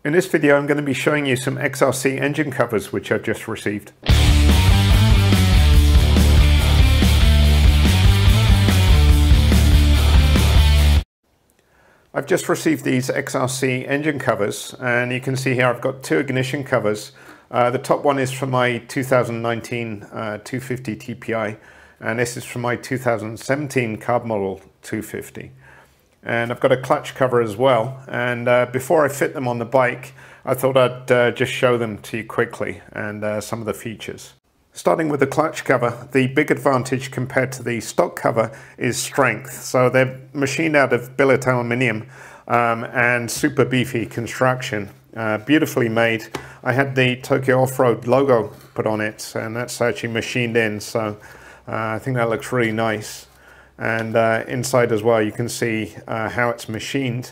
In this video I'm going to be showing you some XRC engine covers which I've just received. I've just received these XRC engine covers, and you can see here I've got two ignition covers. The top one is for my 2019 250 TPI, and this is for my 2017 carb model 250. And I've got a clutch cover as well, and before I fit them on the bike I thought I'd just show them to you quickly and some of the features. Starting with the clutch cover, the big advantage compared to the stock cover is strength. So they're machined out of billet aluminium and super beefy construction, beautifully made. I had the Tokyo Off-Road logo put on it, and that's actually machined in, so I think that looks really nice. And inside as well you can see how it's machined.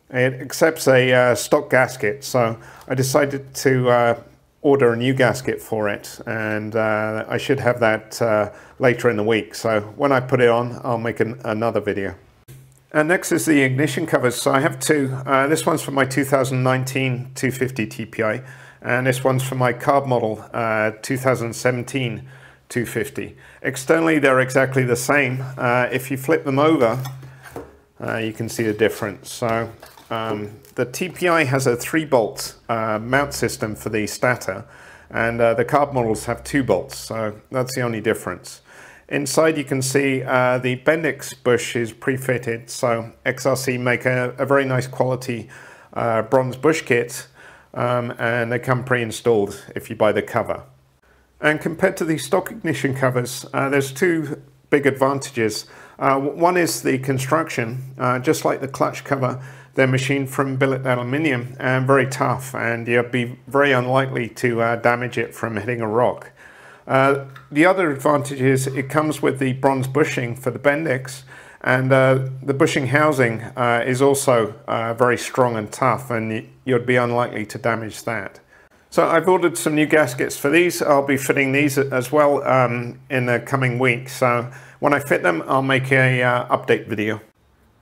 It accepts a stock gasket, so I decided to order a new gasket for it, and I should have that later in the week, so when I put it on I'll make another video. And next is the ignition covers. So I have two. This one's for my 2019 250 TPI, and this one's for my carb model 2017 250. Externally they're exactly the same. If you flip them over you can see the difference. So the TPI has a 3-bolt mount system for the stator, and the carb models have 2 bolts, so that's the only difference. Inside you can see the Bendix bush is pre-fitted, so XRC make a very nice quality bronze bush kit, and they come pre-installed if you buy the cover. And compared to the stock ignition covers, there's two big advantages. One is the construction. Just like the clutch cover, they're machined from billet aluminium and very tough, and you'd be very unlikely to damage it from hitting a rock. The other advantage is it comes with the bronze bushing for the Bendix, and the bushing housing is also very strong and tough, and you'd be unlikely to damage that. So I've ordered some new gaskets for these. I'll be fitting these as well in the coming week, so when I fit them I'll make a update video.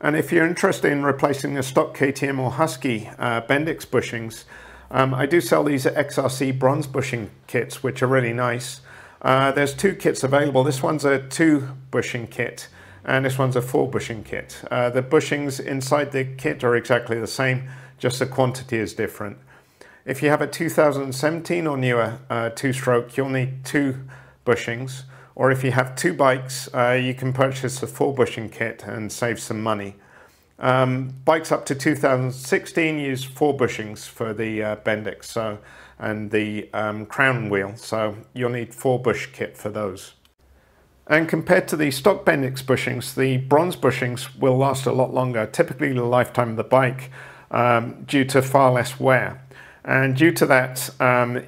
And if you're interested in replacing the stock KTM or Husky Bendix bushings, I do sell these XRC bronze bushing kits, which are really nice. There's two kits available. This one's a 2 bushing kit, and this one's a 4 bushing kit. The bushings inside the kit are exactly the same, just the quantity is different. If you have a 2017 or newer 2-stroke, you'll need 2 bushings. Or if you have 2 bikes, you can purchase a 4 bushing kit and save some money. Bikes up to 2016 use 4 bushings for the Bendix and the crown wheel, so you'll need 4 bush kit for those. And compared to the stock Bendix bushings, the bronze bushings will last a lot longer, typically the lifetime of the bike, due to far less wear. And due to that,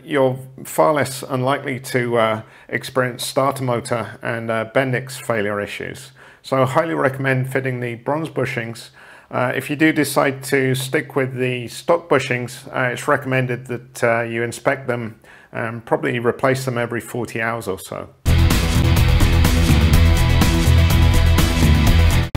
you're far less unlikely to experience starter motor and Bendix failure issues. So I highly recommend fitting the bronze bushings. If you do decide to stick with the stock bushings, it's recommended that you inspect them and probably replace them every 40 hours or so.